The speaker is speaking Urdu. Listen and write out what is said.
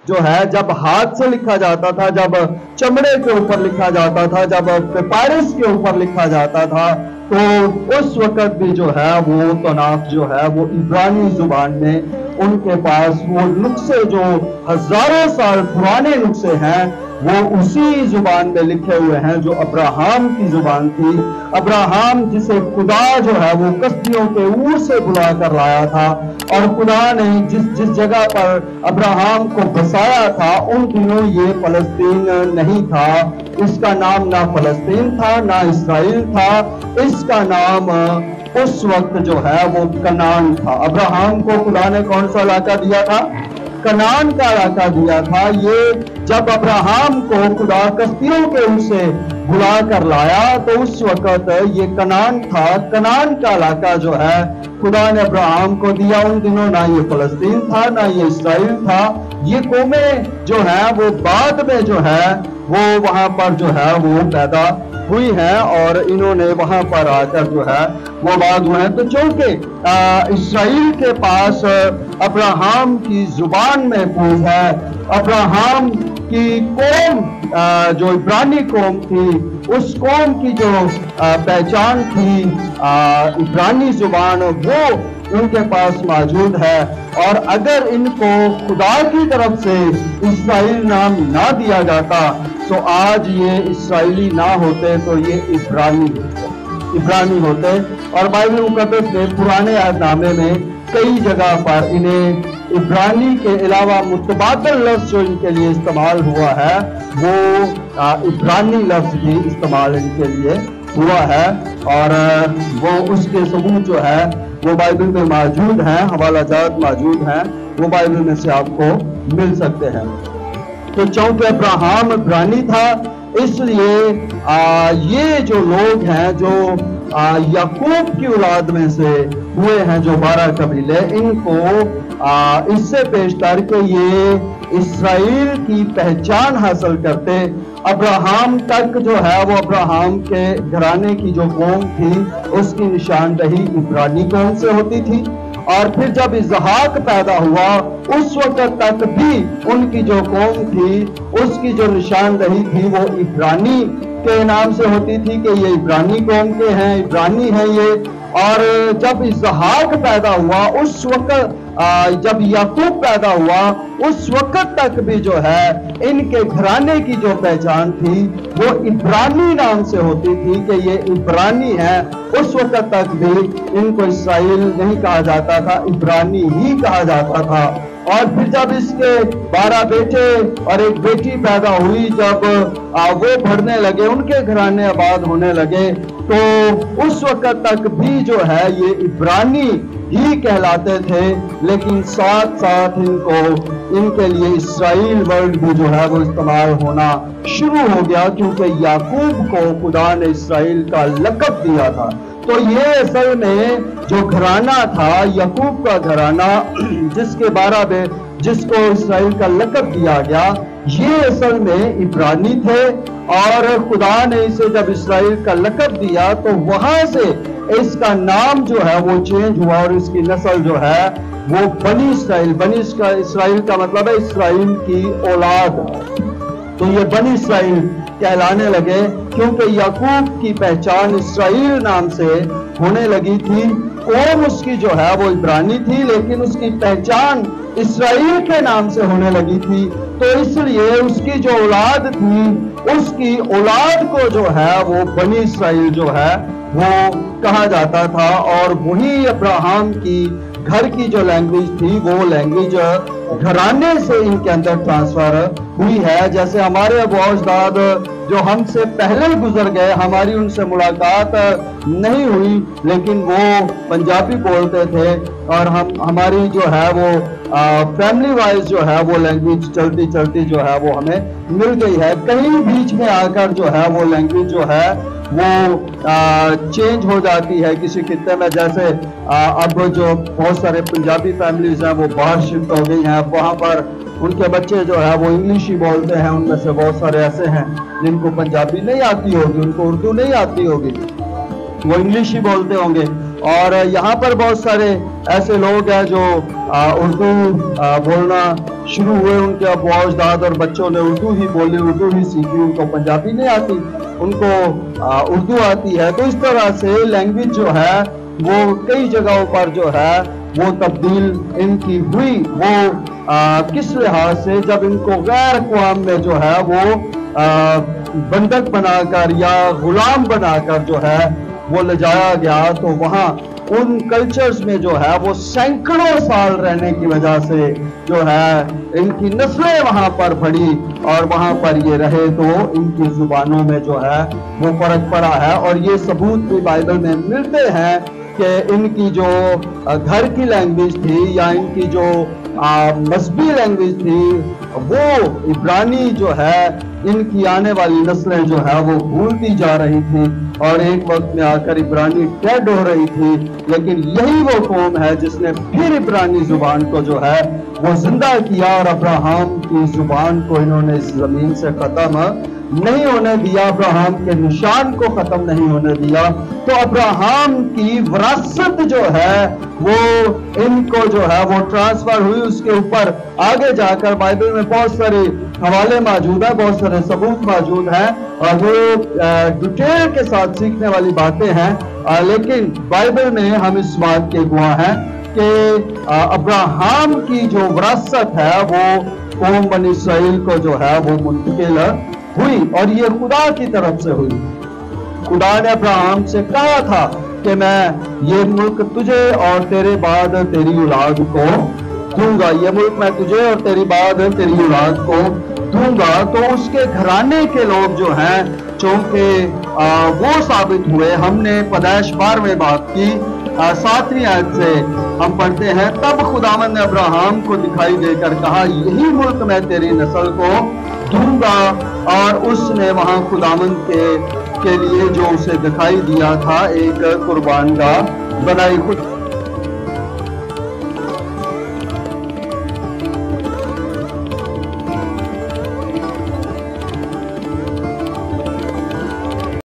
جو ہے جب ہاتھ سے لکھا جاتا تھا، جب چمڑے کے اوپر لکھا جاتا تھا، جب پیپائرس کے اوپر لکھا جاتا تھا، تو اس وقت بھی جو ہے وہ تناخ جو ہے وہ عبرانی زبان میں ان کے پاس وہ نسخے جو ہزاروں سال پرانے نسخے ہیں وہ اسی زبان میں لکھے ہوئے ہیں جو ابراہام کی زبان تھی۔ ابراہام جسے خدا جو ہے وہ کشتیوں کے اور سے بلا کر لایا تھا، اور خدا نے جس جگہ پر ابراہام کو بسایا تھا ان دنوں یہ فلسطین نہیں تھا، اس کا نام نہ فلسطین تھا نہ اسرائیل تھا، اس کا نام اس وقت جو ہے وہ کنعان تھا۔ ابراہام کو خدا نے کون سا علاقہ دیا تھا؟ کنعان کا علاقہ دیا تھا۔ یہ جب ابراہام کو خدا کشتیوں کے ان سے بلا کر لایا تو اس وقت یہ کنعان تھا۔ کنعان کا علاقہ جو ہے خدا نے ابراہام کو دیا۔ ان دنوں نہ یہ فلسطین تھا نہ یہ اسرائیل تھا، یہ قومیں جو ہیں وہ بعد میں جو ہے وہ وہاں پر جو ہے وہ پیدا ہوئی ہیں، اور انہوں نے وہاں پر آ کر جو ہے وہ بعد ہوئے ہیں۔ تو چونکہ اسرائیل کے پاس ابراہام کی زبان محفوظ ہے، ابراہام کی قوم جو عبرانی قوم تھی، اس قوم کی جو پہچان تھی عبرانی زبان، وہ ان کے پاس موجود ہے، اور اگر ان کو خدا کی طرف سے اسرائیل نام نہ دیا جاتا تو آج یہ اسرائیلی نہ ہوتے تو یہ عبرانی ہوتے۔ اور بائبل مقدس میں پرانے عہد نامے میں کئی جگہ پر انہیں عبرانی کے علاوہ متبادل لفظ جو ان کے لیے استعمال ہوا ہے وہ عبرانی لفظ بھی استعمال ان کے لیے ہوا ہے، اور وہ اس کے ثبوت جو ہے وہ بائبل میں موجود ہیں، حوالہ جات موجود ہیں، وہ بائبل میں سے آپ کو مل سکتے ہیں۔ تو چونکہ ابراہام عبرانی تھا، اس لیے یہ جو لوگ ہیں جو یعقوب کی اولاد میں سے ہوئے ہیں، جو 12 قبیلے، ان کو اس سے پیشتر کہ یہ اسرائیل کی پہچان حاصل کرتے، ابراہام تک جو ہے وہ ابراہام کے گھرانے کی جو قوم تھی اس کی نشاندہی عبرانی قوم سے ہوتی تھی، اور پھر جب اسحاق پیدا ہوا اس وقت تک بھی ان کی جو قوم تھی اس کی جو نشاندہی تھی وہ عبرانی کے نام سے ہوتی تھی کہ یہ عبرانی قوم کے ہیں، عبرانی ہیں یہ۔ اور جب اسحاق پیدا ہوا اس وقت، جب یعقوب پیدا ہوا اس وقت تک بھی جو ہے ان کے گھرانے کی جو پہچان تھی وہ عبرانی نام سے ہوتی تھی کہ یہ عبرانی ہیں۔ اس وقت تک بھی ان کو اسرائیل نہیں کہا جاتا تھا، عبرانی ہی کہا جاتا تھا۔ اور پھر جب اس کے 12 بیٹے اور ایک بیٹی پیدا ہوئی، جب وہ بڑھنے لگے، ان کے گھرانے آباد ہونے لگے، تو اس وقت تک بھی جو ہے یہ عبرانی ہی کہلاتے تھے، لیکن ساتھ ساتھ ان کے لیے اسرائیل ورڈ بھی جو ہے وہ استعمال ہونا شروع ہو گیا، کیونکہ یعقوب کو خدا نے اسرائیل کا لقب دیا تھا۔ تو یہ اصل میں جو گھرانہ تھا یعقوب کا گھرانہ، جس کو اسرائیل کا لقب دیا گیا، یہ اصل میں عبرانی تھے، اور خدا نے اسے جب اسرائیل کا لقب دیا تو وہاں سے اس کا نام جو ہے وہ چینج ہوا، اور اس کی نسل جو ہے وہ بنی اسرائیل کا مطلب ہے اسرائیل کی اولاد، تو یہ بنی اسرائیل کہلانے لگے، کیونکہ یعقوب کی پہچان اسرائیل نام سے ہونے لگی تھی۔ قوم اس کی جو ہے وہ عبرانی تھی، لیکن اس کی پہچان اسرائیل کے نام سے ہونے لگی تھی، تو اس لیے اس کی جو اولاد تھی اس کی اولاد کو جو ہے وہ بنی اسرائیل جو ہے وہ کہا جاتا تھا، اور وہی ابراہام کی گھر کی جو لینگویج تھی وہ لینگویج گھرانے سے ان کے اندر ٹرانسفر ہوئی ہے۔ جیسے ہمارے ابو اجداد جو ہم سے پہلے گزر گئے، ہماری ان سے ملاقات نہیں ہوئی، لیکن وہ پنجابی بولتے تھے، اور ہماری جو ہے وہ فیملی وائز جو ہے وہ لینگویج چلتی چلتی جو ہے وہ ہمیں مل گئی ہے۔ کہیں بیچ میں آ کر جو ہے وہ لینگویج جو ہے وہ چینج ہو جاتی ہے کسی خطے میں، جیسے اب جو بہت سارے پنجابی فیملیز ہیں وہ باہر شفٹ ہو گئی ہیں، اب وہاں پر ان کے بچے جو ہے وہ انگلش ہی بولتے ہیں، ان میں سے بہت سارے ایسے ہیں جن کو پنجابی نہیں آتی ہوگی، ان کو اردو نہیں آتی ہوگی، وہ انگلش ہی بولتے ہوں گے۔ اور یہاں پر بہت سارے ایسے لوگ ہیں جو اردو بولنا شروع ہوئے، ان کے ابو اجداد اور بچوں نے اردو ہی بولی، اردو ہی سیکھی، ان کو پنجابی نہیں آتی، ان کو اردو آتی ہے۔ تو اس طرح سے لینگویج جو ہے وہ کئی جگہوں پر جو ہے وہ تبدیل ان کی ہوئی۔ وہ کس لحاظ سے؟ جب ان کو غیر اقوام میں جو ہے وہ بندک بنا کر یا غلام بنا کر جو ہے وہ لے جایا گیا، تو وہاں ان کلچرز میں جو ہے وہ سینکڑوں سال رہنے کی وجہ سے جو ہے ان کی نسلیں وہاں پر بڑھی اور وہاں پر یہ رہے، تو ان کی زبانوں میں جو ہے وہ فرق پڑا ہے۔ اور یہ ثبوت بھی بائبل میں ملتے ہیں کہ ان کی جو گھر کی لینگویج تھی یا ان کی جو مذہبی لینگویج تھی وہ عبرانی جو ہے ان کی آنے والی نسلیں جو ہے وہ بھولتی جا رہی تھی، اور ایک وقت میں آ کر عبرانی ڈیڈ ہو رہی تھی۔ لیکن یہی وہ قوم ہے جس نے پھر عبرانی زبان کو جو ہے وہ زندہ کیا، اور ابراہم کی زبان کو انہوں نے اس زمین سے ختم نہیں ہونے دیا، ابراہم کے نشان کو ختم نہیں ہونے دیا۔ تو ابراہم کی وراثت جو ہے وہ ان کو جو ہے وہ ٹرانسفر ہوئی، اس کے اوپر آگے جا کر بائبل میں بہت سارے حوالے موجود ہیں، بہت سارے ثبوت موجود ہیں، اور وہ ڈیٹیل کے ساتھ سیکھنے والی باتیں ہیں، لیکن بائبل میں ہم اس بات کے گواہ ہیں کہ ابراہم کی جو وراثت ہے وہ قوم بنی اسرائیل کو جو ہے وہ منتقل ہوئی، اور یہ خدا کی طرف سے ہوئی۔ خدا نے ابراہم سے کہا تھا کہ میں یہ ملک تجھے اور تیرے بعد تیری اولاد کو دوں گا، یہ ملک میں تجھے اور تیری بعد تیری اولاد کو دوں گا۔ تو اس کے گھرانے کے لوگ جو ہیں چونکہ وہ ثابت ہوئے۔ ہم نے پیدائش 12 باب کی 7ویں آیت سے ہم پڑھتے ہیں، تب خداوند نے ابراہم کو دکھائی دے کر کہا یہی ملک میں تیری نسل کو دوں گا، اور اس نے وہاں خداوند کے لیے جو اسے دکھائی دیا تھا ایک قربان گاہ بنائی۔